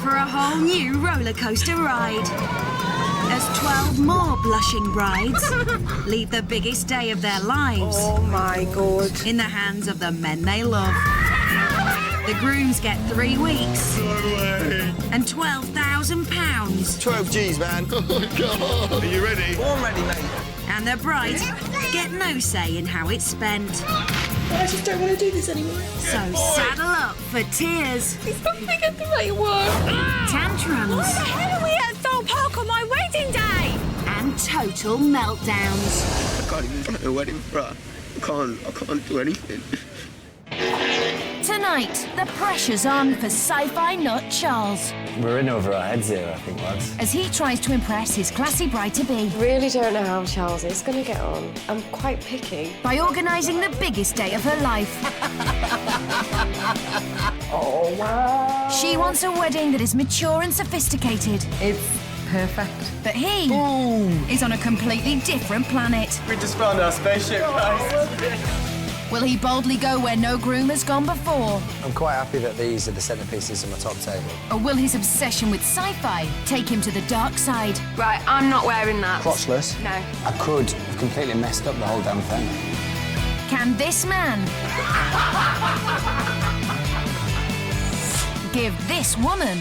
for a whole new roller coaster ride. As 12 more blushing brides leave the biggest day of their lives. Oh my God. In the hands of the men they love. The grooms get 3 weeks. No way. And £12,000. 12 G's, man. Oh my God. Are you ready? I'm ready, mate. And the brides get no say in how it's spent. I just don't want to do this anymore. So saddle up for tears. It's not going to get the right word. Tantrums. Why the hell are we at Thorpe Park on my wedding day? And total meltdowns. I can't even plan a wedding, bruh. I can't do anything. Tonight, the pressure's on for sci-fi nut Charles. We're in over our heads here, I think, lads. As he tries to impress his classy bride-to-be. Really don't know how Charles is going to get on. I'm quite picky. By organising the biggest day of her life. Oh, wow. She wants a wedding that is mature and sophisticated. It's perfect. But he is on a completely different planet. We just found our spaceship, guys. Will he boldly go where no groom has gone before? I'm quite happy that these are the centerpieces of my top table. Or will his obsession with sci-fi take him to the dark side? Right, I'm not wearing that. Crotchless? No. I could have completely messed up the whole damn thing. Can this man give this woman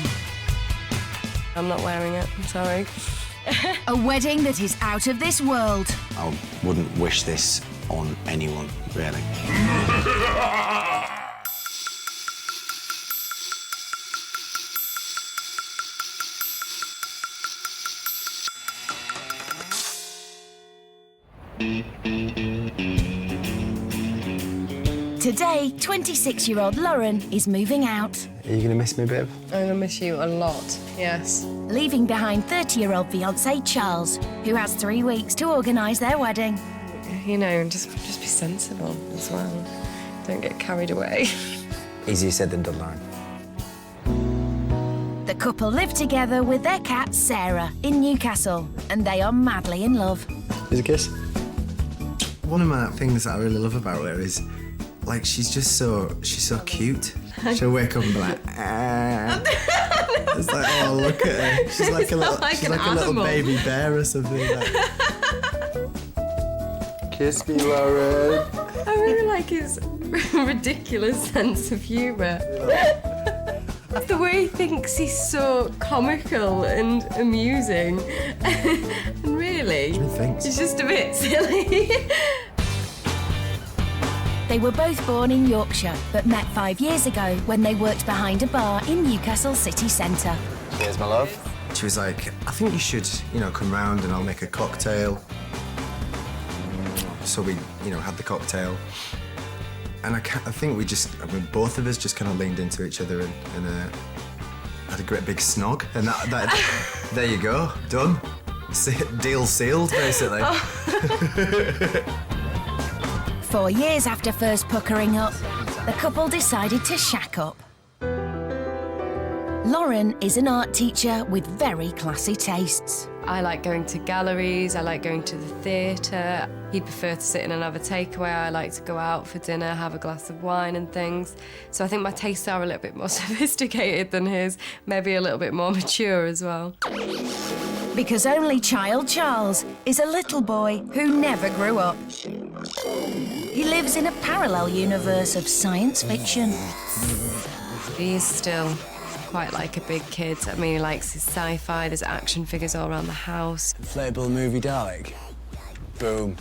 I'm not wearing it, I'm sorry. a wedding that is out of this world? I wouldn't wish this on anyone, really. Today, 26-year-old Lauren is moving out. Are you going to miss me, babe? I'm going to miss you a lot, yes. Leaving behind 30-year-old fiancé Charles, who has 3 weeks to organise their wedding. You know, just be sensible as well. Don't get carried away. Easier said than done, Lauren. The couple live together with their cat, Sarah, in Newcastle, and they are madly in love. Here's a kiss. One of my things that I really love about her is, like, she's so cute. She'll wake up and be like, ah. It's like, oh, look at her. She's like a little baby bear or something. Like. Kiss me, Lauren. I really like his ridiculous sense of humour. The way he thinks he's so comical and amusing. And really, he's just a bit silly. They were both born in Yorkshire, but met 5 years ago when they worked behind a bar in Newcastle city centre. Here's my love. She was like, I think you should, come round and I'll make a cocktail. So we, had the cocktail. And I think both of us just kind of leaned into each other and had a great big snog. And that there you go, done. Deal sealed, basically. 4 years after first puckering up, the couple decided to shack up. Lauren is an art teacher with very classy tastes. I like going to galleries, I like going to the theatre. He'd prefer to sit in and have a takeaway. I like to go out for dinner, have a glass of wine and things. So I think my tastes are a little bit more sophisticated than his, maybe a little bit more mature as well. Because only child Charles is a little boy who never grew up. He lives in a parallel universe of science fiction. He is still quite like a big kid. I mean, he likes his sci-fi, there's action figures all around the house. Inflatable movie Dalek. Boom.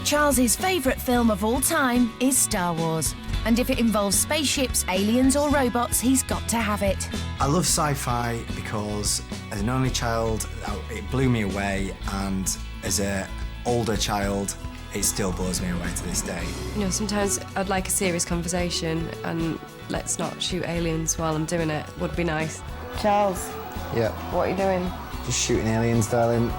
Charles's favourite film of all time is Star Wars. And if it involves spaceships, aliens or robots, he's got to have it. I love sci-fi because as an only child, it blew me away, and as an older child, it still blows me away to this day. You know, sometimes I'd like a serious conversation, and let's not shoot aliens while I'm doing it. Would be nice. Charles. Yeah. What are you doing? Just shooting aliens, darling.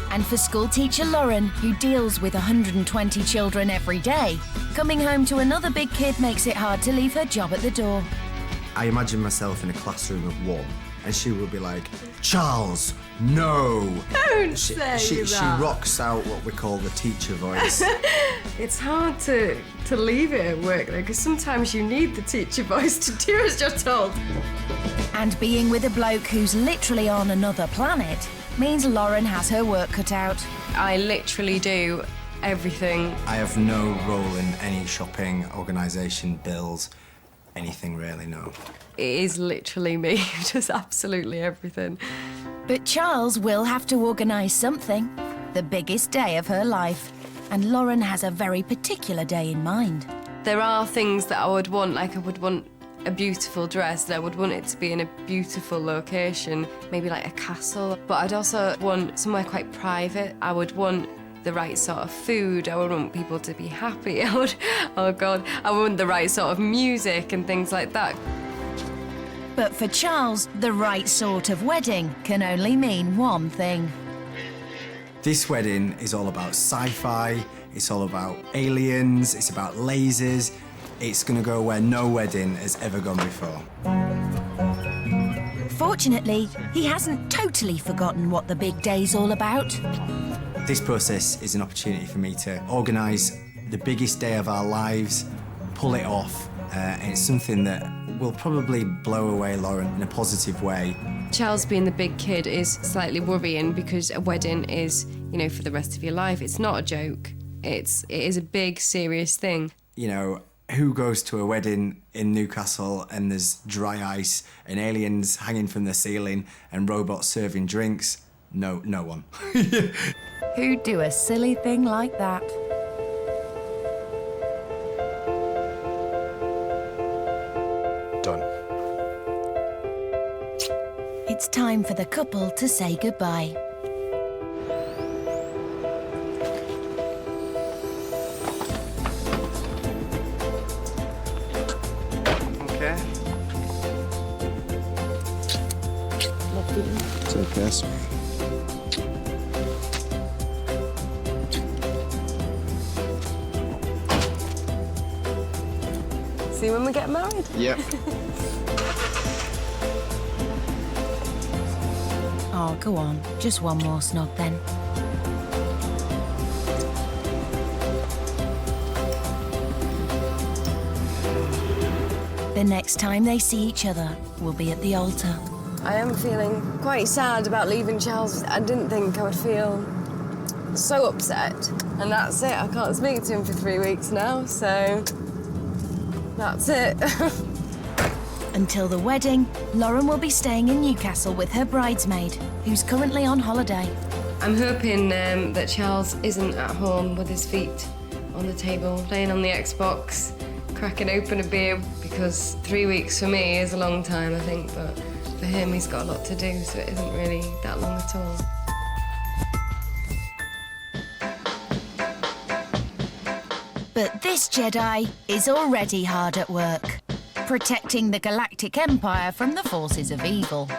And for school teacher Lauren, who deals with 120 children every day, coming home to another big kid makes it hard to leave her job at the door. I imagine myself in a classroom of one, and she will be like, Charles, no! Don't She say that. She rocks out what we call the teacher voice. It's hard to leave it at work, though, because sometimes you need the teacher voice to do as you're told. And being with a bloke who's literally on another planet means Lauren has her work cut out. I literally do everything. I have no role in any shopping, organisation, bills, anything really, no. It is literally me who does absolutely everything. But Charles will have to organise something, the biggest day of her life. And Lauren has a very particular day in mind. There are things that I would want, like I would want a beautiful dress, and I would want it to be in a beautiful location, maybe like a castle. But I'd also want somewhere quite private. I would want the right sort of food. I would want people to be happy. I would want the right sort of music and things like that. But for Charles, the right sort of wedding can only mean one thing. This wedding is all about sci-fi, it's all about aliens, it's about lasers. It's gonna go where no wedding has ever gone before. Fortunately, he hasn't totally forgotten what the big day's all about. This process is an opportunity for me to organise the biggest day of our lives, pull it off, and it's something that will probably blow away Lauren in a positive way. Charles being the big kid is slightly worrying because a wedding is, you know, for the rest of your life. It's not a joke. It is a big, serious thing. You know, who goes to a wedding in Newcastle and there's dry ice and aliens hanging from the ceiling and robots serving drinks? No one. Who'd do a silly thing like that? Done. It's time for the couple to say goodbye. Okay. It's okay, sorry. See when we get married? Yep. Oh, go on. Just one more snog then. The next time they see each other will be at the altar. I am feeling quite sad about leaving Charles. I didn't think I would feel so upset. And that's it. I can't speak to him for 3 weeks now, so that's it. Until the wedding, Lauren will be staying in Newcastle with her bridesmaid, who's currently on holiday. I'm hoping that Charles isn't at home with his feet on the table, playing on the Xbox, cracking open a beer, because 3 weeks for me is a long time, I think, but for him, he's got a lot to do, so it isn't really that long at all. But this Jedi is already hard at work, protecting the Galactic Empire from the forces of evil.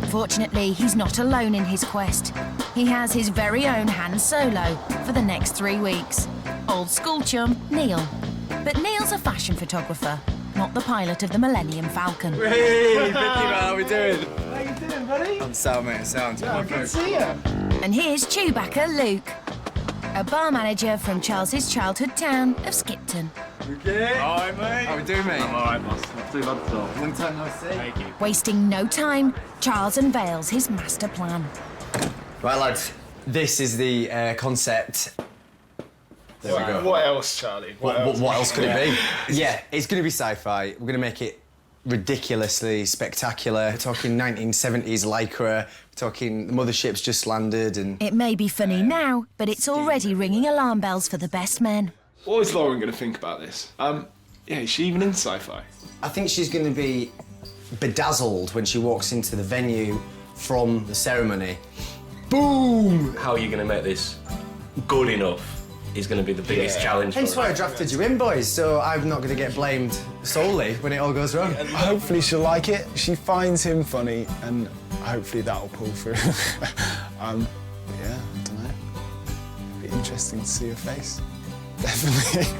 Fortunately, he's not alone in his quest. He has his very own Han Solo for the next 3 weeks. Old school chum, Neil. But Neil's a fashion photographer, not the pilot of the Millennium Falcon. Hey, Vicky, man, how we doing? How you doing, buddy? I'm sound, mate, sound. Yeah, good to see you. And here's Chewbacca Luke, a bar manager from Charles's childhood town of Skipton. Okay. Hi, mate. How we doing, mate? I'm all right, boss. Not too bad at all. Long time no see. Thank you. Wasting no time, Charles unveils his master plan. Right, lads, this is the concept. There we go. What else, Charlie? What else could it be? Yeah, it's going to be sci-fi. We're going to make it ridiculously spectacular. We're talking 1970s Lycra. We're talking the mothership's just landed and... It may be funny now, but it's already ringing alarm bells for the best men. What is Lauren going to think about this? Yeah, is she even in sci-fi? I think she's going to be bedazzled when she walks into the venue from the ceremony. Boom! How are you going to make this good enough is going to be the biggest challenge. Hence for why us. I drafted you in, boys, so I'm not going to get blamed solely when it all goes wrong. Hopefully she'll like it. She finds him funny, and hopefully that'll pull through. Yeah, I don't know. It'd be interesting to see her face. Definitely.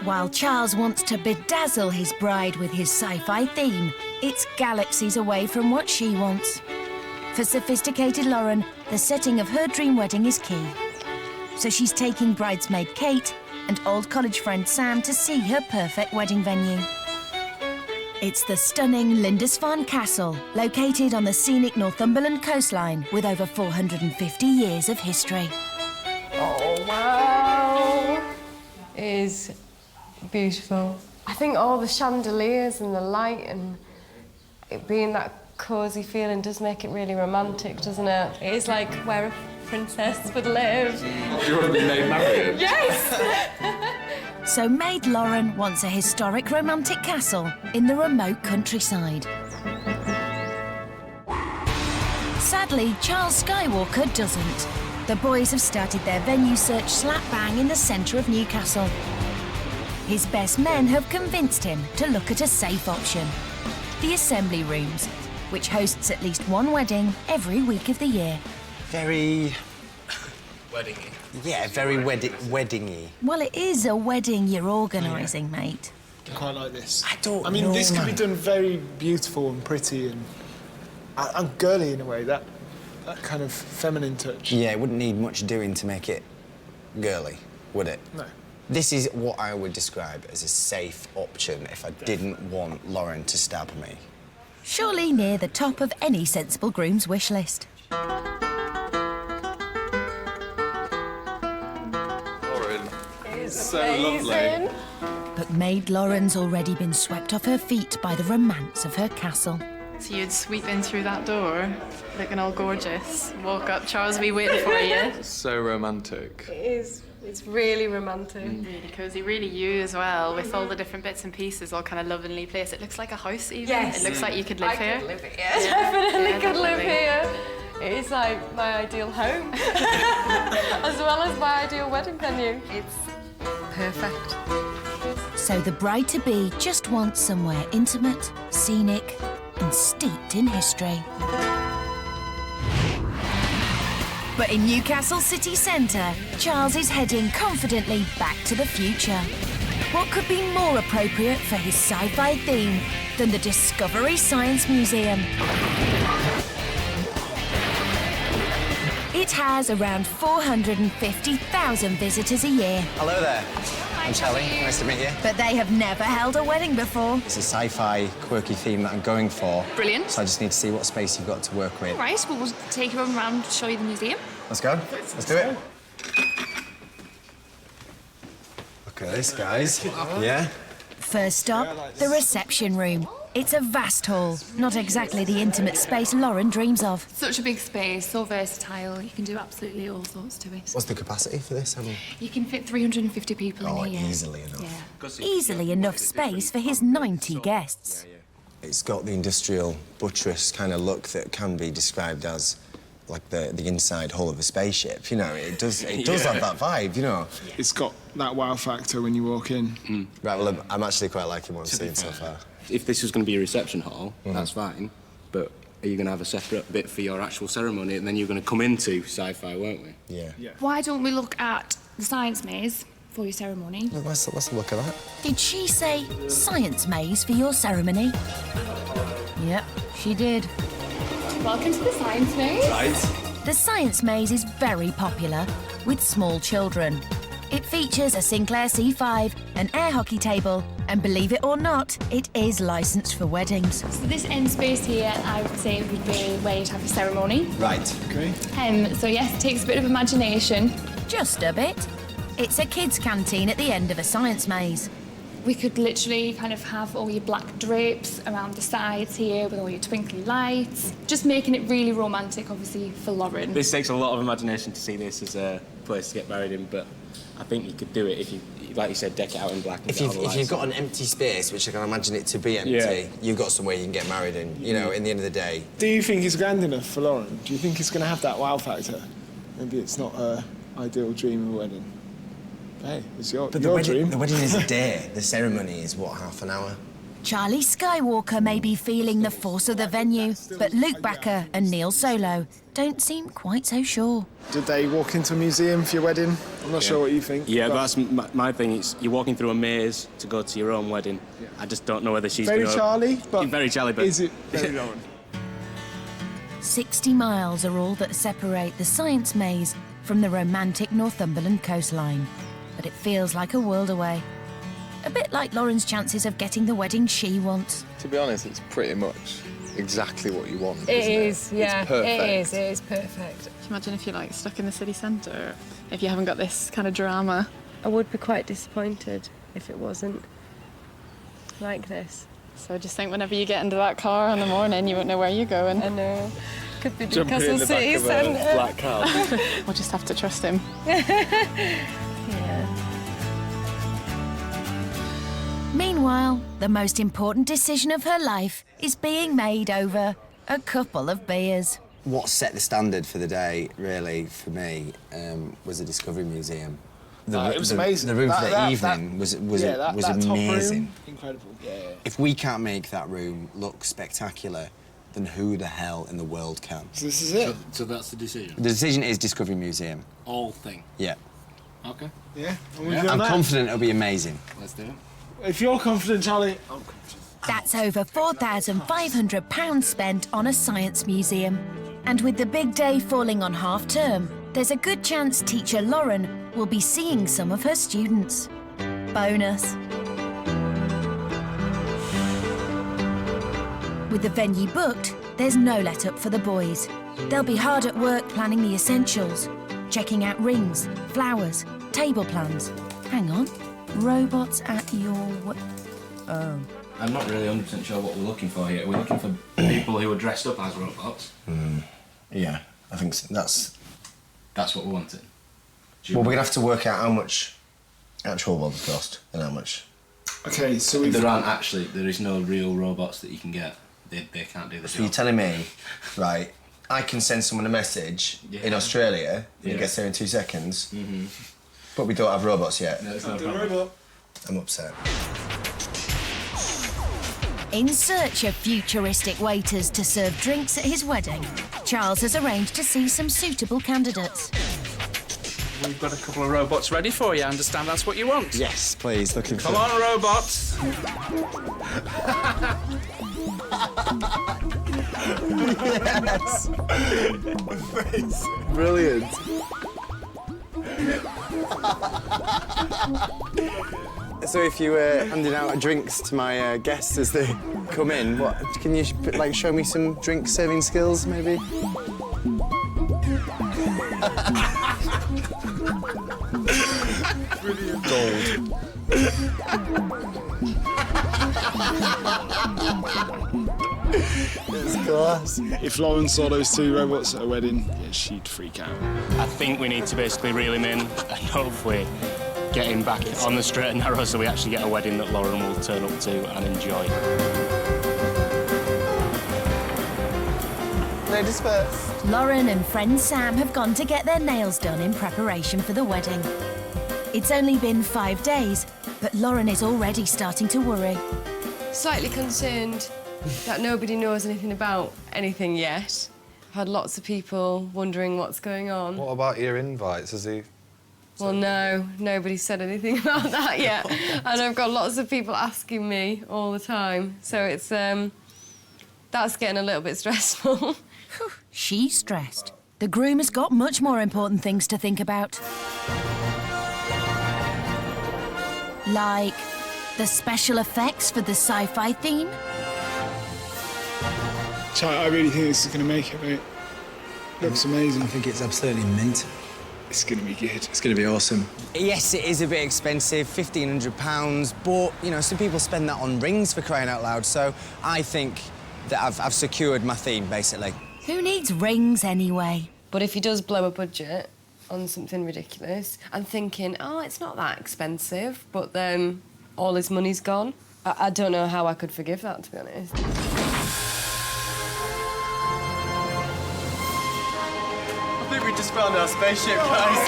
While Charles wants to bedazzle his bride with his sci-fi theme, it's galaxies away from what she wants. For sophisticated Lauren, the setting of her dream wedding is key. So she's taking bridesmaid Kate and old college friend Sam to see her perfect wedding venue. It's the stunning Lindisfarne Castle, located on the scenic Northumberland coastline with over 450 years of history. Oh, wow. It is beautiful. I think all the chandeliers and the light and it being that cosy feeling does make it really romantic, doesn't it? It is like where a princess would live. Do you want to be named Marion? Yes! So Maid Lauren wants a historic romantic castle in the remote countryside. Sadly, Charles Skywalker doesn't. The boys have started their venue search slap bang in the centre of Newcastle. His best men have convinced him to look at a safe option: the Assembly Rooms, which hosts at least one wedding every week of the year. Very... Wedding-y. Yeah, very wedding-y. Well, it is a wedding you're organising, mate. I quite like this. I mean, this could be man. done very beautiful and pretty and girly in a way, that kind of feminine touch. Yeah, it wouldn't need much doing to make it girly, would it? No. This is what I would describe as a safe option if I didn't want Lauren to stab me. Surely near the top of any sensible groom's wish list. Lauren. It's so lovely. amazing. But Maid Lauren's already been swept off her feet by the romance of her castle. So you'd sweep in through that door, looking all gorgeous, walk up, Charles will be waiting for you. So romantic. It is. It's really romantic. Really cosy, really you as well, with all the different bits and pieces all kind of lovingly placed. It looks like a house even. Yes. It looks like you could live here. I could live here. Definitely Yeah, could live definitely. here. It is like my ideal home, as well as my ideal wedding venue. It's perfect. So the bride-to-be just wants somewhere intimate, scenic, and steeped in history. But in Newcastle city centre, Charles is heading confidently back to the future. What could be more appropriate for his sci-fi theme than the Discovery Science Museum? It has around 450,000 visitors a year, Hello there. I'm Charlie. Nice to meet you. but they have never held a wedding before. It's a sci-fi, quirky theme that I'm going for. Brilliant. So I just need to see what space you've got to work with. Right, well, we'll take you around to show you the museum. Let's go. Let's do it. Look at this, guys. Yeah? First stop, the reception room. It's a vast hall, not exactly the intimate space Lauren dreams of. Such a big space, so versatile. You can do absolutely all sorts to it. What's the capacity for this? I mean, You can fit 350 people in here. easily enough. Yeah. Easily enough space for his 90 guests. It's got the industrial buttress kind of look that can be described as like the inside hull of a spaceship. You know, it does have that vibe, you know. It's got that wow factor when you walk in. Right, well, I'm actually quite liking what I'm seeing so far. If this was going to be a reception hall, that's fine. But are you going to have a separate bit for your actual ceremony, and then you're going to come into sci-fi, won't we? Yeah. Why don't we look at the science maze for your ceremony? Let's look at that. Did she say science maze for your ceremony? Yep, she did. Welcome to the science maze. Right. The science maze is very popular with small children. It features a Sinclair C5, an air hockey table, and believe it or not, it is licensed for weddings. So this end space here, I would say, would be where you'd have a ceremony. Right. Okay. So yes, it takes a bit of imagination. Just a bit. It's a kids' canteen at the end of a science maze. We could literally kind of have all your black drapes around the sides here with all your twinkly lights. Just making it really romantic, obviously, for Lauren. This takes a lot of imagination to see this as a place to get married in, but I think you could do it if you, like you said, deck it out in black. And If you've got an empty space, which I can imagine it to be empty, Yeah. you've got somewhere you can get married in. You know, in the end of the day. Do you think it's grand enough for Lauren? Do you think it's going to have that wow factor? Maybe it's not her ideal dream of a wedding. Hey, it's your But dream. the wedding is a day. The ceremony is, what, half an hour? Charlie Skywalker may be feeling the force of the venue, but Luke Backer and Neil Solo don't seem quite so sure. Did they walk into a museum for your wedding? I'm not sure what you think. Yeah, that's my thing. It's you're walking through a maze to go to your own wedding. Yeah. I just don't know whether she's very gonna... Charlie, but very Charlie, but is it very Lauren? 60 miles are all that separate the science maze from the romantic Northumberland coastline, but it feels like a world away. A bit like Lauren's chances of getting the wedding she wants. To be honest, it's pretty much exactly what you want. It is, yeah. It's perfect. It is perfect. Imagine if you're like stuck in the city centre, if you haven't got this kind of drama. I would be quite disappointed if it wasn't like this. So I just think whenever you get into that car in the morning, you won't know where you're going. I know. Could be Jumping in Newcastle the City back of a Centre. black car. We'll just have to trust him. Yeah. Meanwhile, the most important decision of her life is being made over a couple of beers. What set the standard for the day, really, for me, was the Discovery Museum. It was amazing. The room for the evening was amazing. Top room, incredible. Yeah. If we can't make that room look spectacular, then who the hell in the world can? So this is it. So that's the decision. The decision is Discovery Museum. All thing. Yeah. Okay. Yeah. I'm confident it'll be amazing. Let's do it. If you're confident, Charlie, I'm confident. That's over £4,500 spent on a science museum. And with the big day falling on half term, there's a good chance teacher Lauren will be seeing some of her students. Bonus. With the venue booked, there's no let-up for the boys. They'll be hard at work planning the essentials, checking out rings, flowers, table plans. Hang on. Robots at your... Oh. I'm not really 100% sure what we're looking for here. We're looking for people who are dressed up as robots. Yeah, I think so. That's what we're wanting. Well, we're going to have to work out how much actual ones cost and how much... Okay, so there is no real robots that you can get. They can't do the So job. you're telling me, right, I can send someone a message in Australia and it gets there in 2 seconds, but we don't have robots yet. No, it's not a problem. I'm upset. In search of futuristic waiters to serve drinks at his wedding, Charles has arranged to see some suitable candidates. We've got a couple of robots ready for you. I understand that's what you want? Yes, please, looking for... Come on, robots. Yes! Brilliant. So if you were handing out drinks to my guests as they come in, can you like show me some drink serving skills, maybe? Gold. It's class. If Lauren saw those two robots at a wedding, yeah, she'd freak out. I think we need to basically reel him in and hopefully get him back on the straight and narrow so we actually get a wedding that Lauren will turn up to and enjoy. Ladies first. Lauren and friend Sam have gone to get their nails done in preparation for the wedding. It's only been 5 days, but Lauren is already starting to worry. Slightly concerned that nobody knows anything about anything yet. I've had lots of people wondering what's going on. What about your invites? Has he... Well, no, nobody's said anything about that yet. And I've got lots of people asking me all the time. So it's, that's getting a little bit stressful. She's stressed. The groom has got much more important things to think about. Like the special effects for the sci-fi theme. Charlie, I really think this is going to make it, mate. Looks amazing. I think it's absolutely mint. It's going to be good. It's going to be awesome. Yes, it is a bit expensive, £1,500, but, you know, some people spend that on rings for crying out loud, so I think that I've secured my theme, basically. Who needs rings anyway? But if he does blow a budget on something ridiculous, I'm thinking, oh, it's not that expensive, but then all his money's gone. I don't know how I could forgive that, to be honest. I think we just found our spaceship, guys.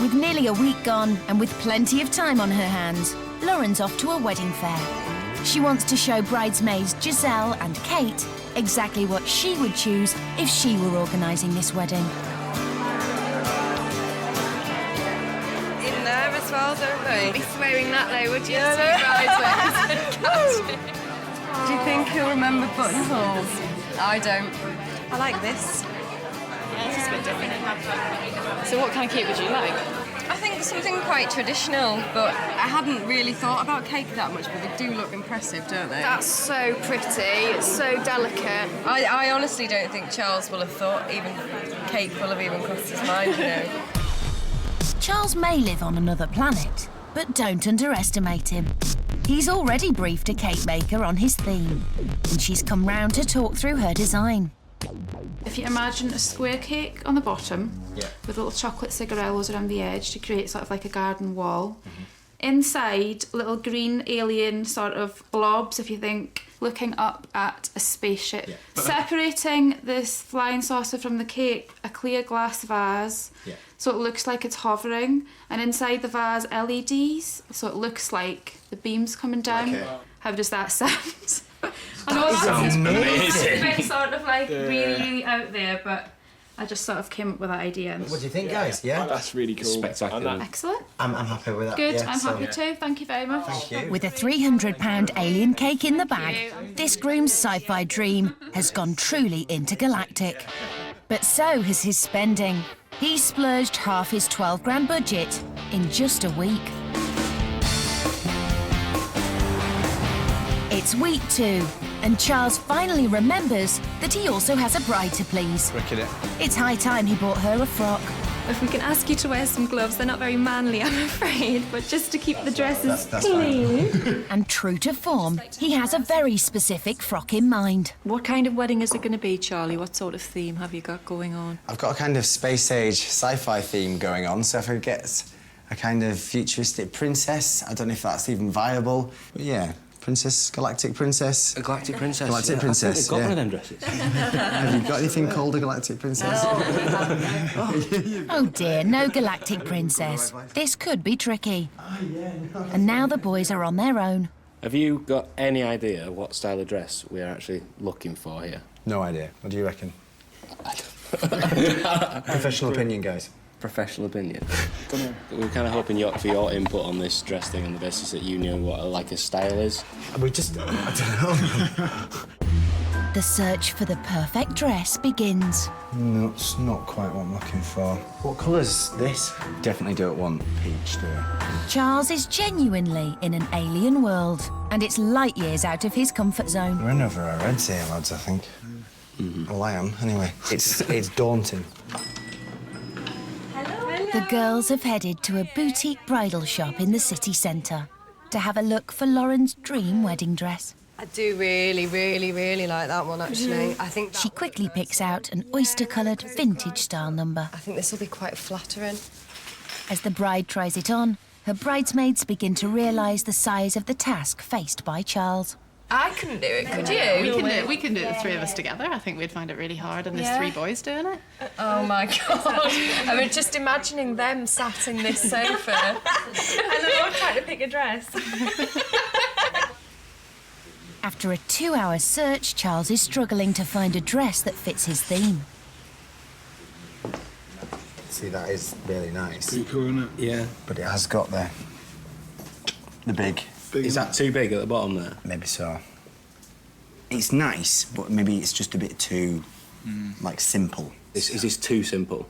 With nearly a week gone and with plenty of time on her hands, Lauren's off to a wedding fair. She wants to show bridesmaids Giselle and Kate exactly what she would choose if she were organising this wedding. In there as well, don't they? Be swearing that low, would you? Bridesmaids. Do you think he'll remember buttonholes? I don't. I like this. Yeah, this is a bit different. So what kind of cake would you like? I think something quite traditional, but I hadn't really thought about cake that much, but they do look impressive, don't they? That's so pretty. It's so delicate. I honestly don't think Charles will have thought even cake will have even crossed his mind, you know. Charles may live on another planet, but don't underestimate him. He's already briefed a cake maker on his theme, and she's come round to talk through her design. If you imagine a square cake on the bottom with little chocolate cigarillos around the edge to create sort of like a garden wall. Inside, little green alien sort of blobs, if you think, looking up at a spaceship. Separating this flying saucer from the cake, a clear glass vase, so it looks like it's hovering, and inside the vase, LEDs, so it looks like the beam's coming down. How does that sound? I know that's amazing. a bit sort of like really out there, but I just sort of came up with that idea. What do you think, guys? Yeah? That's really cool. Spectacular. Excellent. I'm happy with that. Good, yeah, I'm happy too. Thank you very much. Thank you. With a £300 alien cake in the bag, this groom's sci-fi dream has gone truly intergalactic. But so has his spending. He splurged half his 12 grand budget in just a week. It's week 2, and Charles finally remembers that he also has a bride to please. Wicked it. It's high time he bought her a frock. If we can ask you to wear some gloves, they're not very manly, I'm afraid, but just to keep the dresses clean. And true to form, he has a very specific frock in mind. What kind of wedding is it going to be, Charlie? What sort of theme have you got going on? I've got a kind of space-age sci-fi theme going on, so if I get a kind of futuristic princess, I don't know if that's even viable, but yeah. Princess, galactic princess. A galactic princess. Galactic princess. I think they've got one of them dresses. Have you got anything called a galactic princess? Oh dear, no galactic princess. This could be tricky. And now the boys are on their own. Have you got any idea what style of dress we're actually looking for here? No idea. What do you reckon? Professional opinion, guys. Professional opinion. We're kind of hoping for your input on this dress thing on the basis that you know what a style is. We just, I don't know. The search for the perfect dress begins. No, it's not quite what I'm looking for. What colour's this? Definitely don't want peach, do I? Charles is genuinely in an alien world, and it's light years out of his comfort zone. We're in over our heads here, lads, I think. Well, I am, anyway. It's daunting. The girls have headed to a boutique bridal shop in the city centre to have a look for Lauren's dream wedding dress. I do really, really, really like that one, actually. I think she quickly picks out an oyster-coloured vintage-style number. I think this will be quite flattering. As the bride tries it on, her bridesmaids begin to realise the size of the task faced by Charles. I couldn't do it, could you? We can do it, the three of us together. I think we'd find it really hard, and there's 3 boys doing it. Oh my God. I mean, just imagining them sat in this sofa. And they're all trying to pick a dress. After a 2-hour search, Charles is struggling to find a dress that fits his theme. See, that is really nice. Pretty cool, isn't it? Yeah. But it has got the big. Is that too big at the bottom there? Maybe so. It's nice, but maybe it's just a bit too, simple. Is this too simple?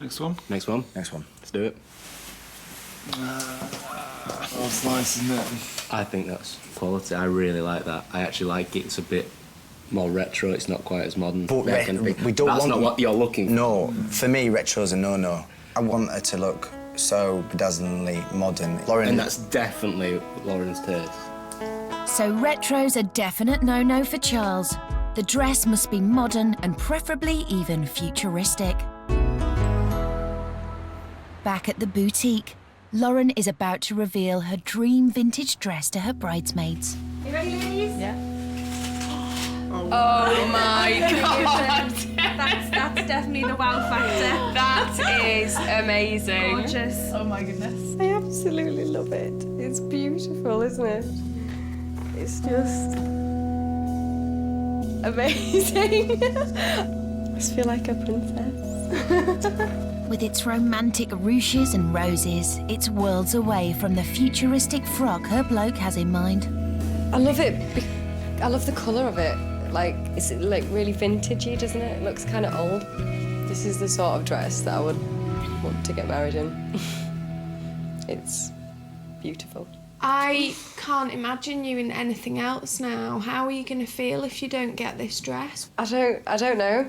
Next one. Next one? Next one. Let's do it. That's nice, isn't it? I think that's quality. I really like that. I actually like it. It's a bit more retro. It's not quite as modern. But we don't That's not what you're looking for. No, for me, retro's a no-no. I want her to look so bedazzlingly modern. Lauren... And that's definitely Lauren's taste. So retro's a definite no-no for Charles. The dress must be modern and preferably even futuristic. Back at the boutique, Lauren is about to reveal her dream vintage dress to her bridesmaids. You ready, ladies? Yeah. Oh my God. That's definitely the wow factor. That is amazing. Gorgeous. Oh my goodness. I absolutely love it. It's beautiful, isn't it? It's just amazing. I just feel like a princess. With its romantic ruches and roses, it's worlds away from the futuristic frock her bloke has in mind. I love it. I love the colour of it. Like, it's like really vintagey, doesn't it? It looks kind of old. This is the sort of dress that I would want to get married in. It's beautiful. I can't imagine you in anything else now. How are you going to feel if you don't get this dress? I don't know,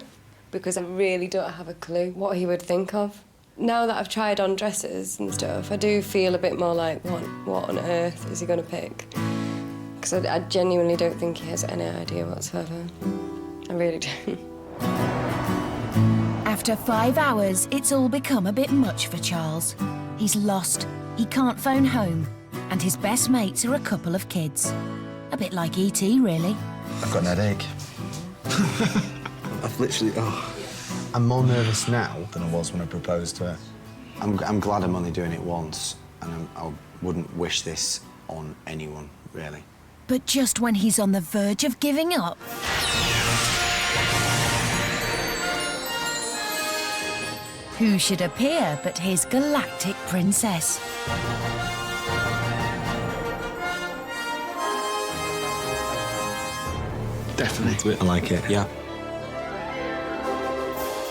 because I really don't have a clue what he would think of. Now that I've tried on dresses and stuff, I do feel a bit more like, what on earth is he going to pick? Because I genuinely don't think he has any idea whatsoever. I really don't. After 5 hours, it's all become a bit much for Charles. He's lost, he can't phone home, and his best mates are a couple of kids. A bit like E.T., really. I've got an headache. I've literally, I'm more nervous now than I was when I proposed to her. I'm glad I'm only doing it once, and I wouldn't wish this on anyone, really. But just when he's on the verge of giving up... who should appear but his galactic princess? Definitely. I like it. Yeah.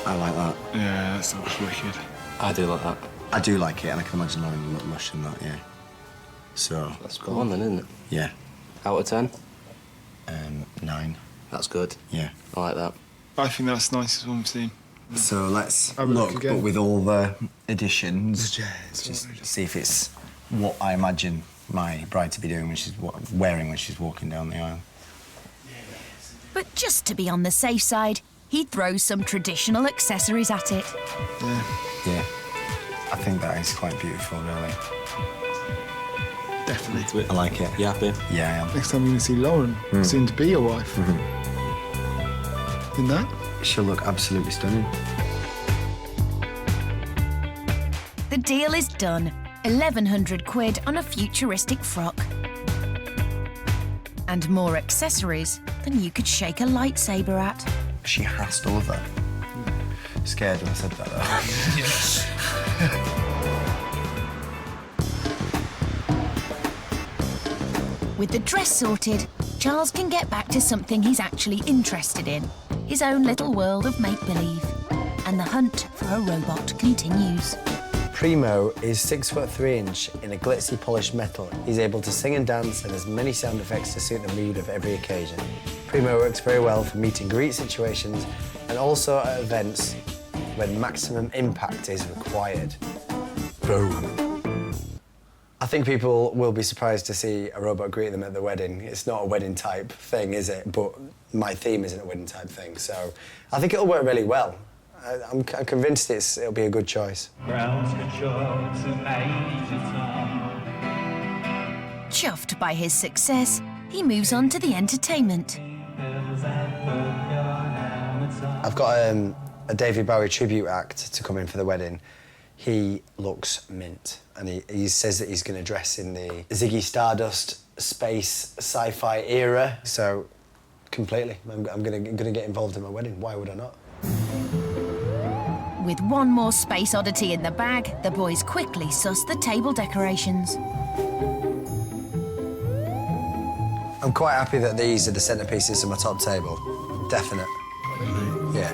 I like that. Yeah, that sounds wicked. I do like that. I do like it, and I can imagine Lauren look mush in that, yeah. So... That's good one then, isn't it? Yeah. Out of 10? 9. That's good. Yeah. I like that. I think that's nice as one we've seen. So let's Have a look look, again. but with all the additions, just see if it's what I imagine my bride to be doing when she's wearing when she's walking down the aisle. But just to be on the safe side, he throws some traditional accessories at it. Yeah. Yeah. I think that is quite beautiful, really. Definitely. I like it. You happy? Yeah, I am. Next time you're going to see Lauren, soon to be your wife. In that? She'll look absolutely stunning. The deal is done. 1,100 quid on a futuristic frock. And more accessories than you could shake a lightsaber at. She has to love that. Scared when I said that, though. With the dress sorted, Charles can get back to something he's actually interested in. His own little world of make-believe. And the hunt for a robot continues. Primo is 6'3" in a glitzy polished metal. He's able to sing and dance and has many sound effects to suit the mood of every occasion. Primo works very well for meet and greet situations and also at events when maximum impact is required. Boom. I think people will be surprised to see a robot greet them at the wedding. It's not a wedding type thing, is it? But my theme isn't a wedding type thing, so I think it'll work really well. I'm convinced it'll be a good choice. Chuffed by his success, he moves on to the entertainment. I've got a David Bowie tribute act to come in for the wedding. He looks mint, and he says that he's going to dress in the Ziggy Stardust space sci-fi era. So, completely, I'm going to get involved in my wedding. Why would I not? With one more space oddity in the bag, the boys quickly suss the table decorations. I'm quite happy that these are the centerpieces of my top table. Definite. Yeah.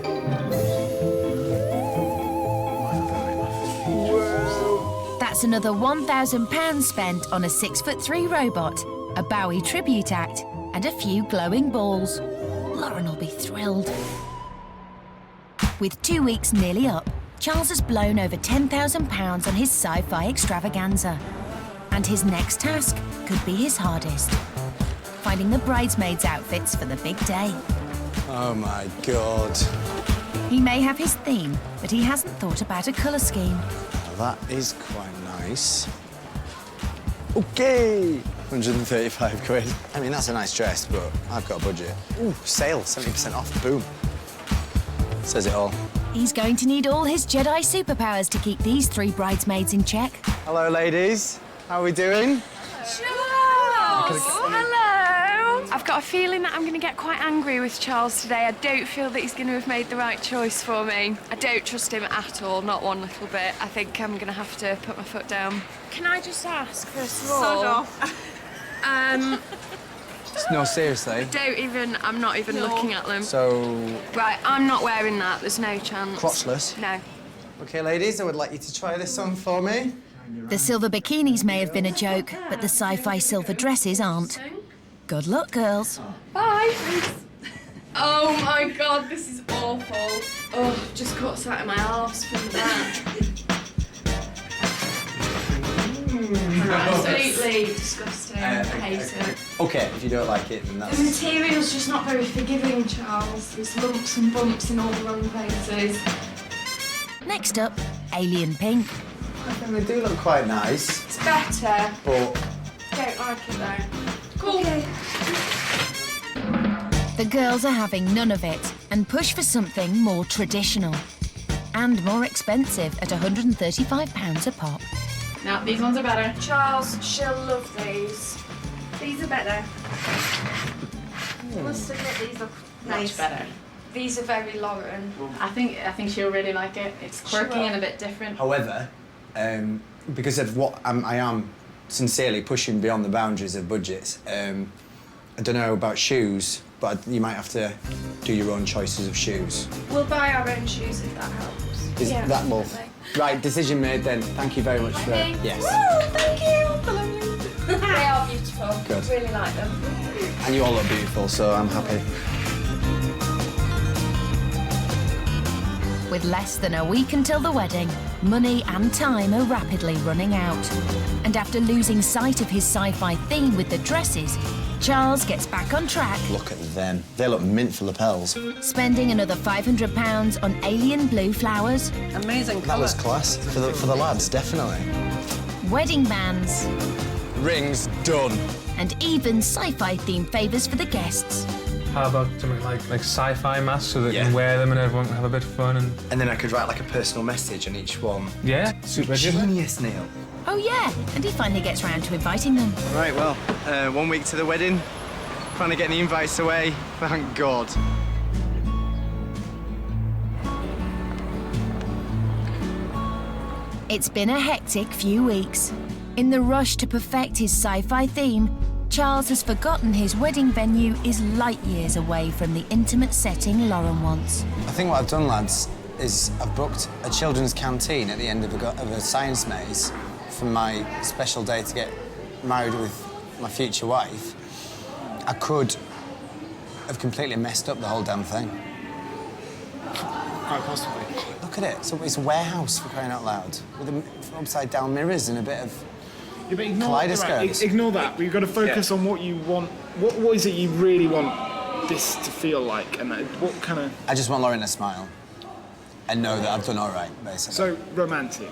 That's another £1,000 spent on a 6'3" robot, a Bowie tribute act, and a few glowing balls. Lauren will be thrilled. With 2 weeks nearly up, Charles has blown over £10,000 on his sci-fi extravaganza. And his next task could be his hardest. Finding the bridesmaids' outfits for the big day. Oh my God. He may have his theme, but he hasn't thought about a colour scheme. Well, that is quite nice. OK! 135 quid. I mean, that's a nice dress, but I've got a budget. Ooh, sale, 70% off, boom. Says it all. he's going to need all his Jedi superpowers to keep these 3 bridesmaids in check. Hello, ladies. How are we doing? Charles! Hello! I've got a feeling that I'm going to get quite angry with Charles today. I don't feel that he's going to have made the right choice for me. I don't trust him at all, not one little bit. I think I'm going to have to put my foot down. Can I just ask, first of all... Sod off. No, seriously. I'm not even looking at them. So... Right, I'm not wearing that. There's no chance. Crotchless? No. OK, ladies, I would like you to try this on for me. The silver bikinis may have been a joke, but the sci-fi silver dresses aren't. Good luck, girls. Bye. Oh my God, this is awful. Oh, just caught sight of my arse from that. Absolutely disgusting. I hate it. OK, if you don't like it, then that's... The material's just not very forgiving, Charles. There's lumps and bumps in all the wrong places. Next up, alien pink. I think they do look quite nice. It's better. But... Don't like it though. Cool. Okay. The girls are having none of it and push for something more traditional and more expensive at £135 a pop. No, these ones are better. Charles, she'll love these. These are better. I must admit, these look nice. Much better. These are very Lauren. I think she'll really like it. It's quirky and a bit different. However, because of what I am sincerely pushing beyond the boundaries of budgets, I don't know about shoes, but you might have to do your own choices of shoes. We'll buy our own shoes if that helps. Is that well? Definitely. Right, decision made then. Thank you very much for that. Yes. Woo, thank you. They are beautiful. Good. Really like them. And you all look beautiful, so I'm happy. With less than a week until the wedding, money and time are rapidly running out. And after losing sight of his sci-fi theme with the dresses, Charles gets back on track. Look at them. They look mint for lapels. Spending another £500 on alien blue flowers. Amazing colour. That was class. For the lads, definitely. Wedding bands. Rings done. And even sci-fi themed favours for the guests. How about something like sci-fi masks so they can wear them and everyone can have a bit of fun and then I could write like a personal message on each one. Yeah, super genius, Neil. Oh yeah, and he finally gets round to inviting them. Right, well, 1 week to the wedding. Finally getting the invites away. Thank God. It's been a hectic few weeks. In the rush to perfect his sci-fi theme, Charles has forgotten his wedding venue is light years away from the intimate setting Lauren wants. I think what I've done, lads, is I've booked a children's canteen at the end of a science maze for my special day to get married with my future wife. I could have completely messed up the whole damn thing. Quite possibly. Look at it. So it's a warehouse, for crying out loud, with upside-down mirrors and a bit of Yeah, but kaleidoscopes. Ignore that. We've got to focus on what you want. What is it you really want this to feel like, and what kind of? I just want Lauren to smile and know that I've done all right, basically. So romantic.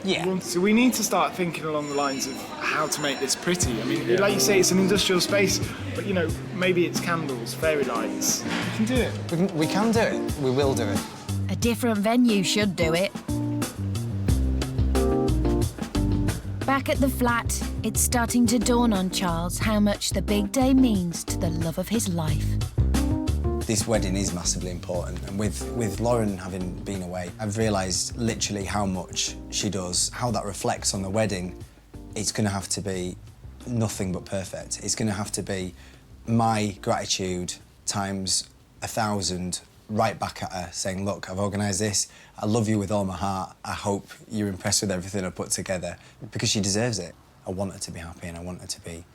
Yeah. So we need to start thinking along the lines of how to make this pretty. I mean, like you say, it's an industrial space, but you know, maybe it's candles, fairy lights. We can do it. We can do it. We will do it. A different venue should do it. Back at the flat, it's starting to dawn on Charles how much the big day means to the love of his life. This wedding is massively important, and with Lauren having been away, I've realised literally how much she does, how that reflects on the wedding. It's going to have to be nothing but perfect. It's going to have to be my gratitude times 1,000 right back at her, saying, look, I've organised this, I love you with all my heart, I hope you're impressed with everything I put together, because she deserves it. I want her to be happy, and I want her to be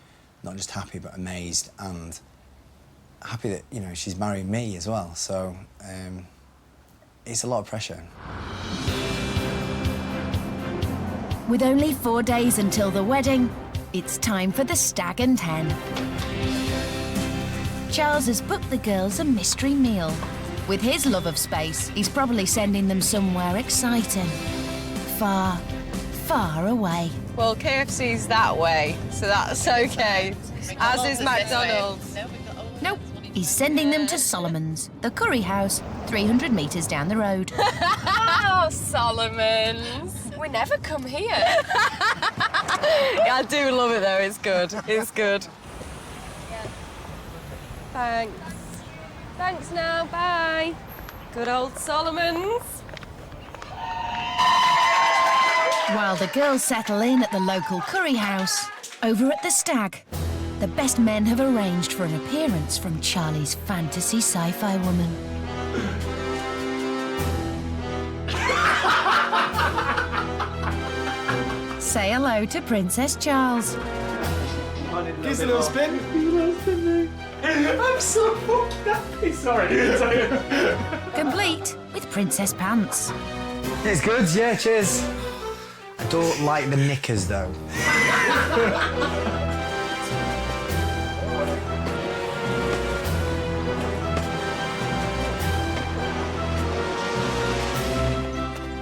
not just happy, but amazed and happy that, you know, she's marrying me as well, so it's a lot of pressure. With only 4 days until the wedding, it's time for the Stag and 10. Charles has booked the girls a mystery meal. With his love of space, he's probably sending them somewhere exciting. Far, far away. Well, KFC's that way, so that's okay. As is McDonald's. Nope, He's sending them to Solomon's, the curry house, 300 metres down the road. Oh, Solomon's. We never come here. Yeah, I do love it though, it's good. It's good. Thanks. Thanks now, bye. Good old Solomon's. While the girls settle in at the local curry house, over at the Stag, the best men have arranged for an appearance from Charlie's fantasy sci-fi woman. Say hello to Princess Charles. Gives a little spin. I'm so fucking happy. Sorry. Complete with princess pants. It's good, yeah, cheers. I don't like the knickers, though.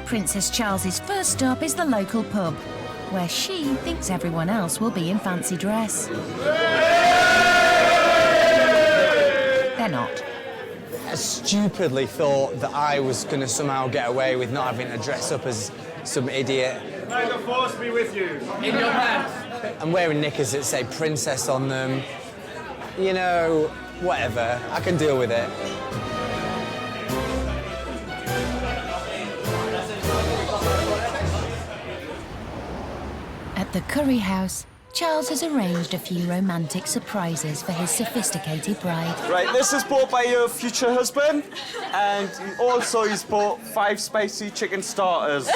Princess Charles's first stop is the local pub, where she thinks everyone else will be in fancy dress. They're not. I stupidly thought that I was going to somehow get away with not having to dress up as some idiot. May the force be with you. In your hands. I'm wearing knickers that say princess on them. You know, whatever. I can deal with it. At the curry house, Charles has arranged a few romantic surprises for his sophisticated bride. Right, this is bought by your future husband, and also he's bought 5 spicy chicken starters.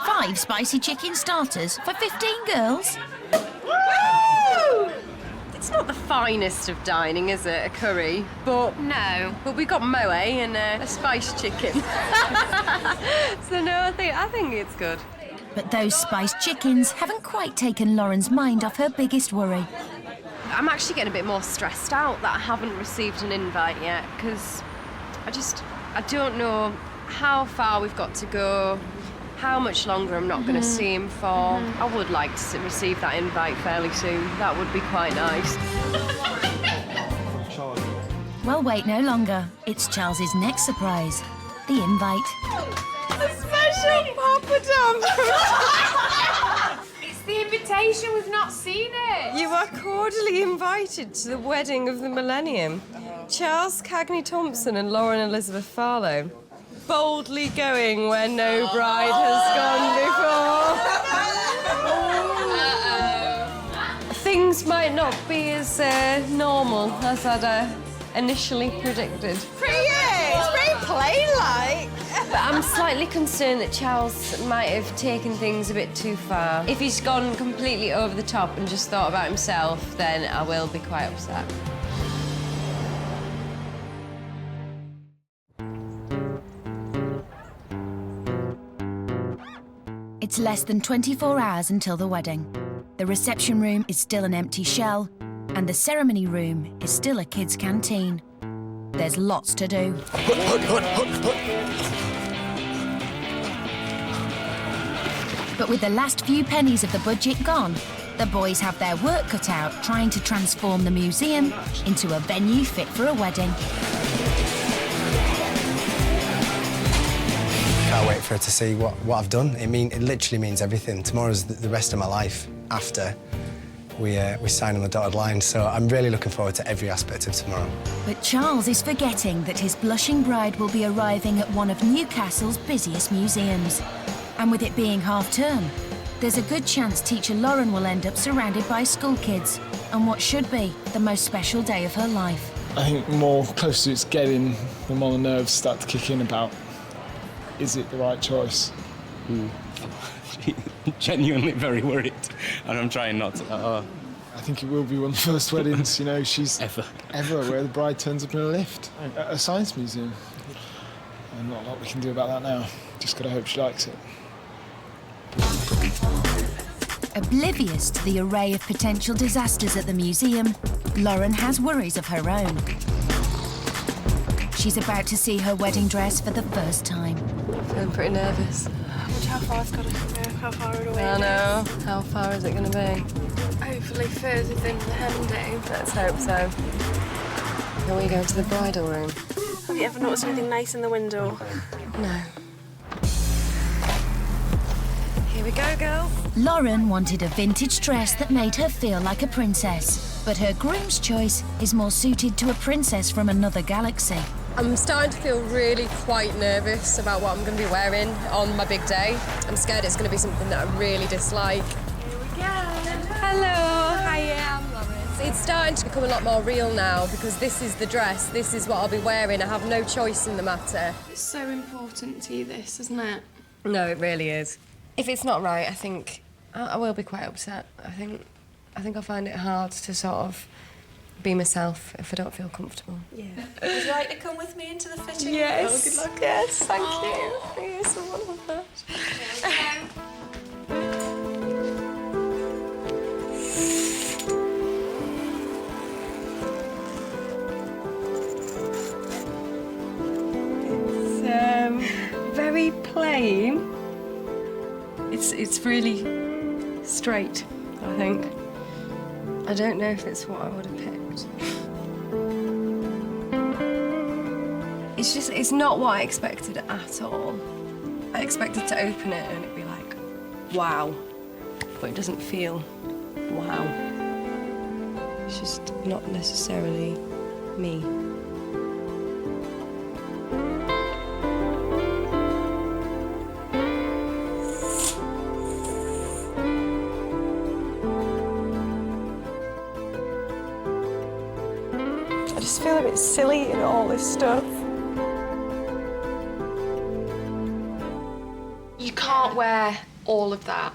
5 spicy chicken starters for 15 girls? It's not the finest of dining, is it, a curry? But no. But we got moe and a spiced chicken. So no, I think it's good. But those spiced chickens haven't quite taken Lauren's mind off her biggest worry. I'm actually getting a bit more stressed out that I haven't received an invite yet, because I don't know how far we've got to go, how much longer I'm not going to see him for. I would like to receive that invite fairly soon. That would be quite nice. Well, wait no longer. It's Charles's next surprise, the invite. A special poppadom! It's the invitation, we've not seen it. You are cordially invited to the wedding of the millennium. Charles Cagney Thompson and Lauren Elizabeth Farlow. Boldly going where no bride has gone before. Things might not be as normal as I'd initially predicted. It's very plain-like. But I'm slightly concerned that Charles might have taken things a bit too far. If he's gone completely over the top and just thought about himself, then I will be quite upset. It's less than 24 hours until the wedding. The reception room is still an empty shell, and the ceremony room is still a kid's canteen. There's lots to do. But with the last few pennies of the budget gone, the boys have their work cut out trying to transform the museum into a venue fit for a wedding. Can't wait for her to see what I've done. It literally means everything. Tomorrow's the rest of my life after we sign on the dotted line, so I'm really looking forward to every aspect of tomorrow. But Charles is forgetting that his blushing bride will be arriving at one of Newcastle's busiest museums. And with it being half-term, there's a good chance teacher Lauren will end up surrounded by school kids on what should be the most special day of her life. I think the more closer it's getting, the more the nerves start to kick in about, is it the right choice? Genuinely very worried, and I'm trying not to. I think it will be one of the first weddings, you know, she's ever where the bride turns up in a lift at a science museum. And not a lot we can do about that now. Just gotta hope she likes it. Oblivious to the array of potential disasters at the museum, Lauren has worries of her own. She's about to see her wedding dress for the first time. I'm pretty nervous. How far it's got to go, how far away I know. How far is it going to be? Hopefully hopefully further than the hen do. Let's hope so. Are we going to the bridal room? Have you ever noticed anything nice in the window? No. Here we go, girls. Lauren wanted a vintage dress that made her feel like a princess, but her groom's choice is more suited to a princess from another galaxy. I'm starting to feel really quite nervous about what I'm going to be wearing on my big day. I'm scared it's going to be something that I really dislike. Here we go. Hello. Hiya. I'm Lauren. It's starting to become a lot more real now because this is the dress, this is what I'll be wearing. I have no choice in the matter. It's so important to you, this, isn't it? No, it really is. If it's not right, I think I will be quite upset. I think I'll find it hard to sort of be myself if I don't feel comfortable. Yeah. Would you like to come with me into the fitting? Yes. Oh, good luck. Yes, thank you. Thank you so much for that. It's very plain. It's really straight, I think. I don't know if it's what I would have picked. It's not what I expected at all. I expected to open it and it'd be like, wow. But it doesn't feel wow. It's just not necessarily me. I just feel a bit silly in all this stuff. You can't wear all of that.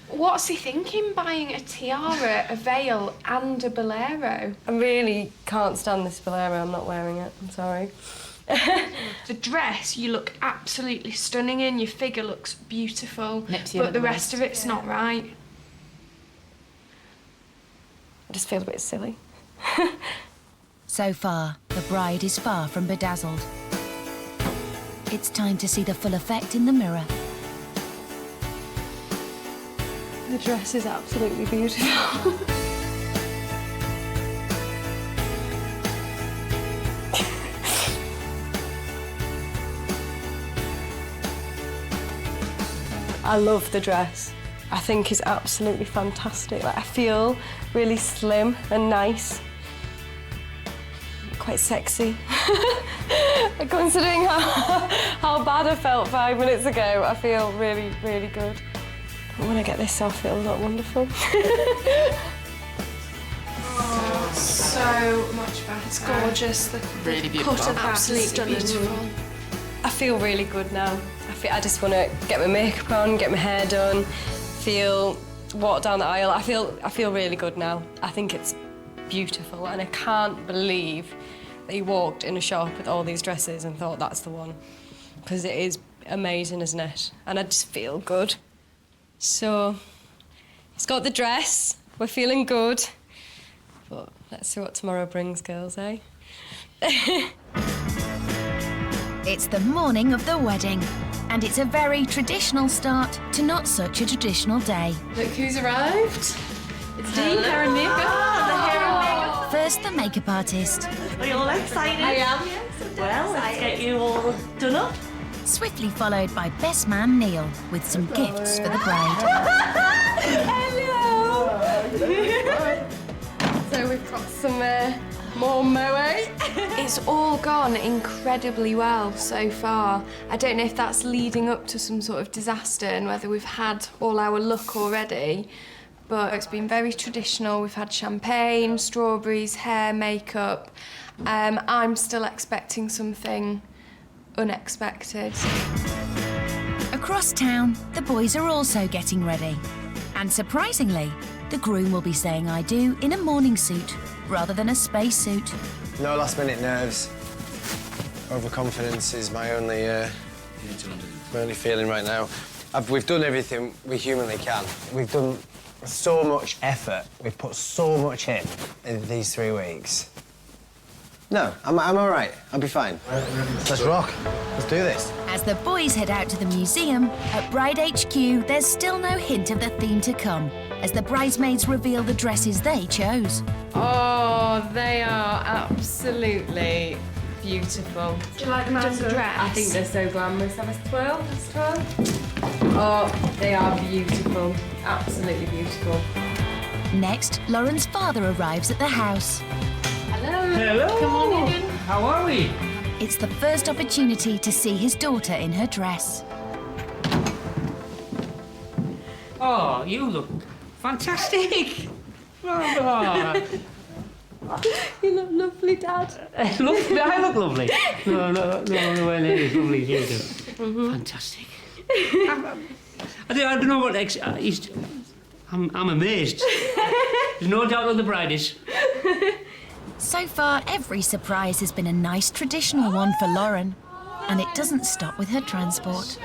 What's he thinking, buying a tiara, a veil and a bolero? I really can't stand this bolero. I'm not wearing it. I'm sorry. The dress you look absolutely stunning in, your figure looks beautiful, but the rest of it's not right. I just feel a bit silly. So far, the bride is far from bedazzled. It's time to see the full effect in the mirror. The dress is absolutely beautiful. I love the dress. I think it's absolutely fantastic. Like, I feel really slim and nice. Quite sexy. Considering how bad I felt 5 minutes ago, I feel really, really good. When I get this off, it'll look wonderful. So much better. It's gorgeous. The really beautiful. cut of that is Absolutely stunning. beautiful. I feel really good now. I just want to get my makeup on, get my hair done, walk down the aisle. I feel really good now. I think it's beautiful, and I can't believe that he walked in a shop with all these dresses and thought that's the one, because it is amazing, isn't it? And I just feel good. So, he's got the dress. We're feeling good. But let's see what tomorrow brings, girls, eh? It's the morning of the wedding, and it's a very traditional start to not such a traditional day. Look who's arrived. It's Dean, hair and makeup. The hair and makeup. First, the makeup artist. Are you all excited? I am. Well, let's get you all done up. Swiftly followed by best man Neil with some gifts for the bride. Hello! So we've got some more moe. It's all gone incredibly well so far. I don't know if that's leading up to some sort of disaster and whether we've had all our luck already, but it's been very traditional. We've had champagne, strawberries, hair, makeup. I'm still expecting something unexpected. Across town, the boys are also getting ready. And surprisingly, the groom will be saying I do in a morning suit rather than a space suit. No last-minute nerves. Overconfidence is my only feeling right now. We've done everything we humanly can. We've done so much effort. We've put so much in these 3 weeks. No, I'm all right. I'll be fine. Let's rock. Let's do this. As the boys head out to the museum, at Bride HQ, there's still no hint of the theme to come. as the bridesmaids reveal the dresses they chose. Oh, they are absolutely beautiful. Do you like them as a dress? I think they're so glamorous. That was 12? That's 12? Oh, they are beautiful. Absolutely beautiful. Next, Lauren's father arrives at the house. Hello. Hello. Come on in. How are we? It's the first opportunity to see his daughter in her dress. Oh, you look fantastic. Oh, You look lovely, Dad. I look lovely. No, it is lovely. You do. Fantastic. I don't know what. I'm amazed. There's no doubt on the bride is. So far, every surprise has been a nice traditional one for Lauren. And it doesn't stop with her transport.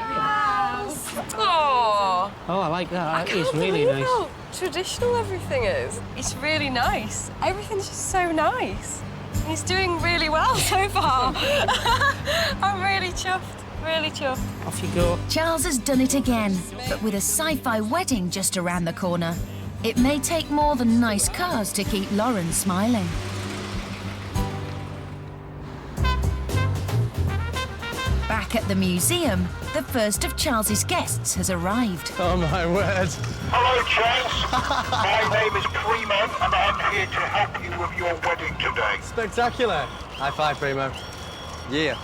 Oh, Oh, I like that. I That can't is really believe nice. how traditional everything is. It's really nice. Everything's just so nice. And he's doing really well so far. I'm really chuffed. Really chuffed. Off you go. Charles has done it again, but with a sci-fi wedding just around the corner, it may take more than nice cars to keep Lauren smiling. Back at the museum, the first of Charles's guests has arrived. Oh my word. Hello, Charles. My name is Primo, and I'm here to help you with your wedding today. Spectacular. High five, Primo. Yeah.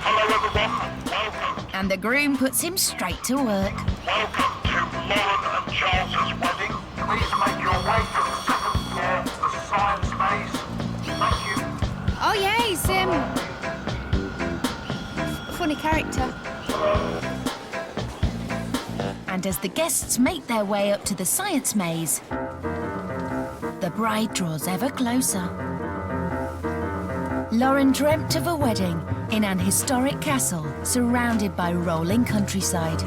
Hello, everyone. Welcome. And the groom puts him straight to work. Welcome to Lauren and Charles's wedding. Please make your way to the second floor, the science maze. Thank you. Oh yeah, he's a funny character. And as the guests make their way up to the science maze, the bride draws ever closer. Lauren dreamt of a wedding in an historic castle surrounded by rolling countryside.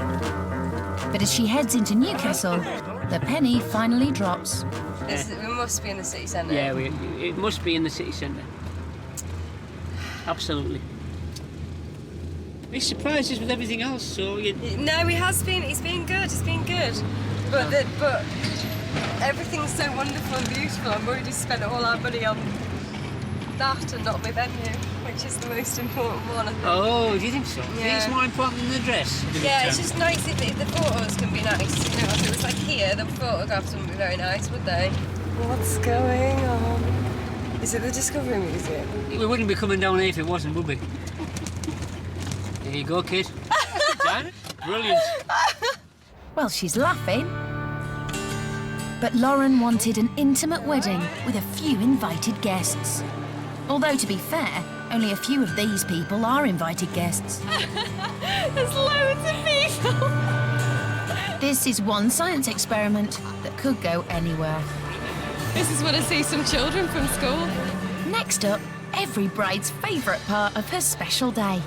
But as she heads into Newcastle, the penny finally drops. We must be in the city centre. Yeah, it must be in the city centre. Absolutely. He surprised us with everything else, so you... No, he's been good. It's been good. But everything's so wonderful and beautiful. I've already spent all our money on that and not my venue, which is the most important one, I think. Oh, do you think so? Yeah. It's more important than the dress. Yeah, it's just nice if the photos can be nice. You know, if it was like here, the photographs wouldn't be very nice, would they? What's going on? Is it the Discovery Museum? We wouldn't be coming down here if it wasn't, would we? There you go, kid. Done? Brilliant. Well, she's laughing. But Lauren wanted an intimate wedding with a few invited guests. Although, to be fair, only a few of these people are invited guests. There's loads of people. This is one science experiment that could go anywhere. This is when I see some children from school. Next up, every bride's favourite part of her special day.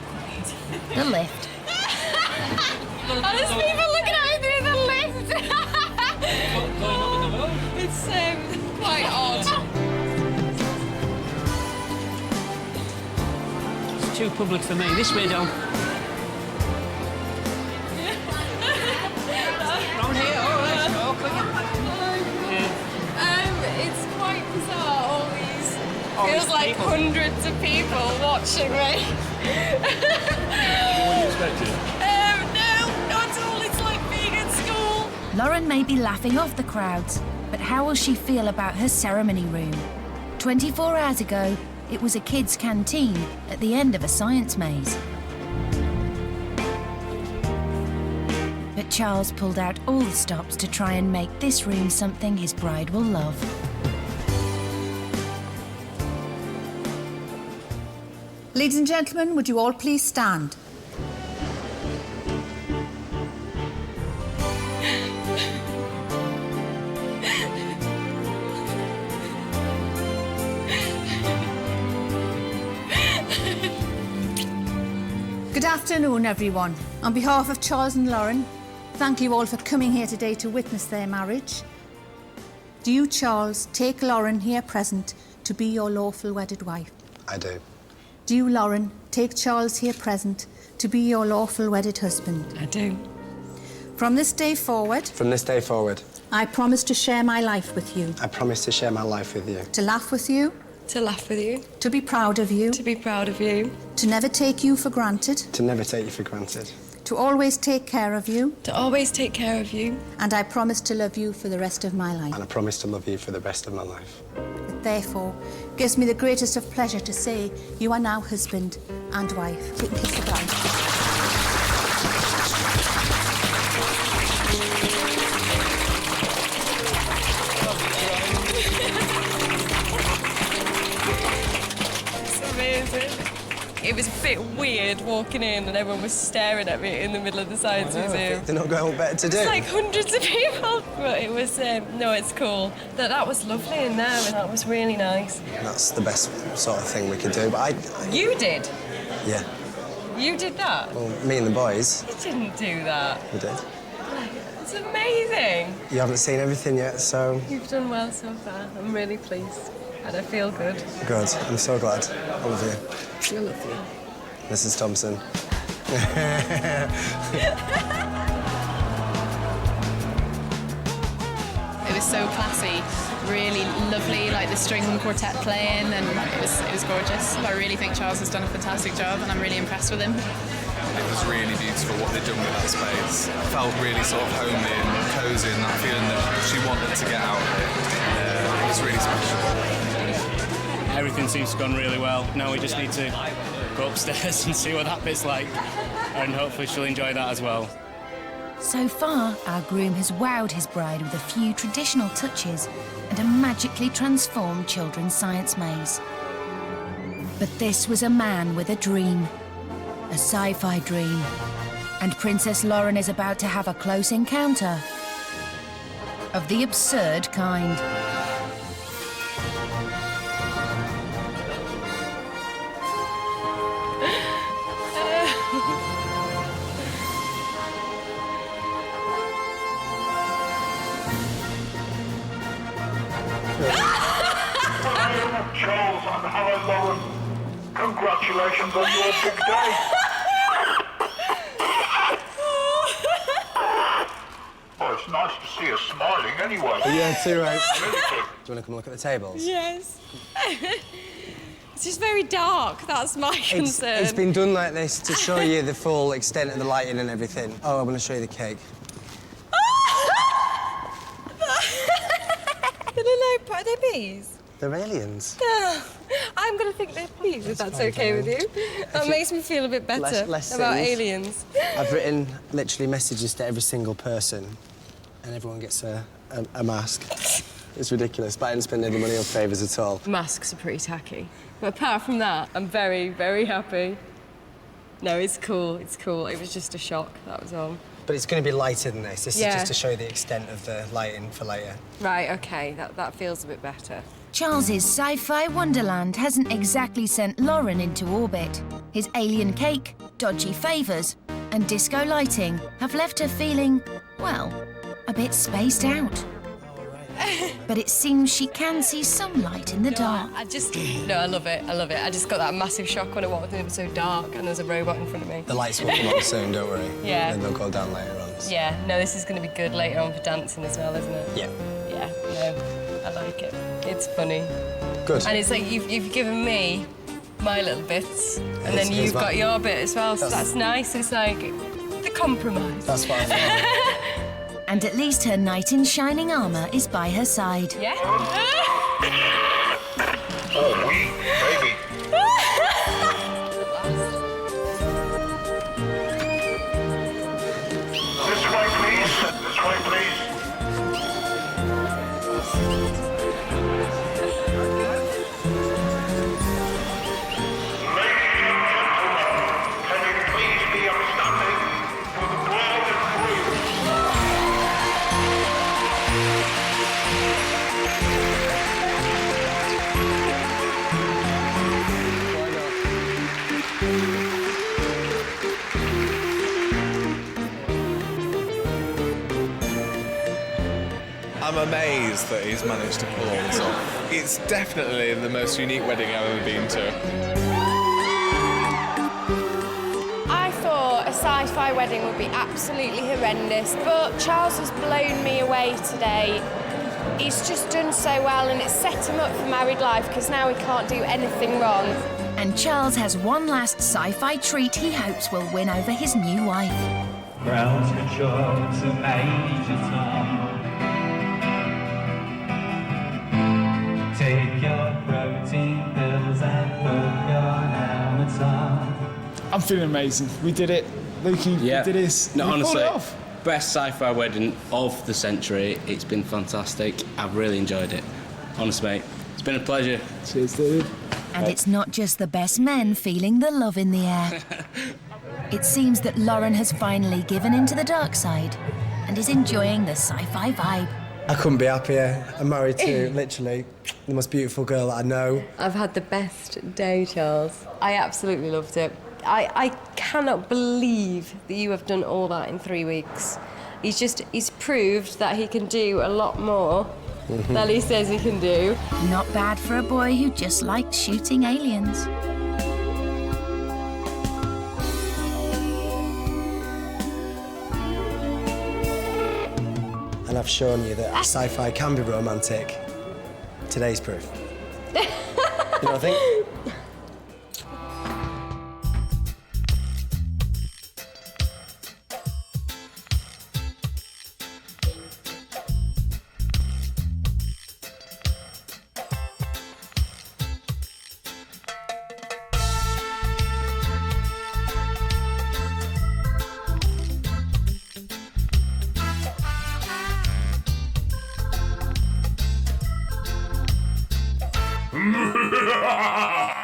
The lift. Oh, there's people looking at me through the lift. It's quite odd. It's too public for me. This way down. Round here. Oh, let's go. It's quite bizarre, all these. All Feels these like people. hundreds of people watching me. What you expected? No, not at all. It's like being at school. Lauren may be laughing off the crowds, but how will she feel about her ceremony room? 24 hours ago, it was a kid's canteen at the end of a science maze. But Charles pulled out all the stops to try and make this room something his bride will love. Ladies and gentlemen, would you all please stand? Good afternoon, everyone. On behalf of Charles and Lauren, thank you all for coming here today to witness their marriage. Do you, Charles, take Lauren here present to be your lawful wedded wife? I do. Do you, Lauren, take Charles here present to be your lawful wedded husband? I do. From this day forward, From this day forward, I promise to share my life with you. I promise to share my life with you. To laugh with you. To laugh with you. To be proud of you. To be proud of you. To never take you for granted. To never take you for granted. To always take care of you. To always take care of you. And I promise to love you for the rest of my life. And I promise to love you for the rest of my life. It therefore gives me the greatest of pleasure to say you are now husband and wife. You can kiss the bride. It was a bit weird walking in and everyone was staring at me in the middle of the Science Museum. They're not got better to do. It's like hundreds of people, but it was, no, it's cool. That was lovely in there and that was really nice. That's the best sort of thing we could do, but I... You did? Yeah. You did that? Well, me and the boys. You didn't do that. We did. It's amazing. You haven't seen everything yet, so... You've done well so far. I'm really pleased. And I feel good. Good. I'm so glad. I love you. I love you. Mrs. Thompson. It was so classy, really lovely, like the string quartet playing, and it was gorgeous. I really think Charles has done a fantastic job, and I'm really impressed with him. It was really beautiful what they'd done with that space. It felt really sort of homely and cosy, and that feeling that she wanted to get out of it. It was really special. Everything seems to have gone really well. Now we just need to go upstairs and see what that bit's like, and hopefully she'll enjoy that as well. So far, our groom has wowed his bride with a few traditional touches and a magically transformed children's science maze. But this was a man with a dream, a sci-fi dream, and Princess Lauren is about to have a close encounter of the absurd kind. Charles and Helen Lauren, congratulations on your big day. Oh, it's nice to see her smiling anyway. Yeah, too right. Do you want to come look at the tables? Yes. It's just very dark, that's my concern. It's been done like this to show you the full extent of the lighting and everything. Oh, I'm going to show you the cake. Are they bees? They're aliens. I'm going to think they're bees, if that's okay with you. That makes me feel a bit better less about things. aliens. I've written literally messages to every single person, and everyone gets a mask. It's ridiculous, but I didn't spend any money on favours at all. Masks are pretty tacky. But apart from that, I'm very, very happy. No, it's cool, it's cool. It was just a shock, that was all. But it's going to be lighter than this. This Yeah. is just to show the extent of the lighting for later. Right, OK, that feels a bit better. Charles's sci-fi wonderland hasn't exactly sent Lauren into orbit. His alien cake, dodgy favours and disco lighting have left her feeling, well, a bit spaced out. But it seems she can see some light in the dark. I love it, I love it. I just got that massive shock when I walked in, it was so dark and there's a robot in front of me. The lights will come on soon, don't worry. Yeah. And they'll go down later on. So. Yeah, no, this is going to be good later on for dancing as well, isn't it? Yeah. Yeah, no, I like it. It's funny. Good. And it's like you've given me my little bits, and then you've got your bit as well, so that's nice. It's like the compromise. That's what I thought. And at least her knight in shining armour is by her side. Yeah? Oh, oui, baby. This way, please. This way, please. I'm amazed that he's managed to pull all this off. It's definitely the most unique wedding I've ever been to. I thought a sci-fi sci-fi wedding would be absolutely horrendous, but Charles has blown me away today. He's just done so well, and it's set him up for married life because now he can't do anything wrong. And Charles has one last sci-fi treat he hopes will win over his new wife. Browns for Charles and Major Tom. Take your protein pills and put your helmets on. I'm feeling amazing. We did it. Lukey, we did this. No, We pulled honestly, it off. best sci-fi wedding of the century. It's been fantastic. I've really enjoyed it. Honestly, mate, it's been a pleasure. Cheers, dude. And it's not just the best men feeling the love in the air. It seems that Lauren has finally given into the dark side and is enjoying the sci-fi vibe. I couldn't be happier. I'm married to, literally, the most beautiful girl that I know. I've had the best day, Charles. I absolutely loved it. I cannot believe that you have done all that in 3 weeks. He's proved that he can do a lot more than he says he can do. Not bad for a boy who just likes shooting aliens. And I've shown you that sci-fi can be romantic. Today's proof. You know what I think? Ha ha ha ha!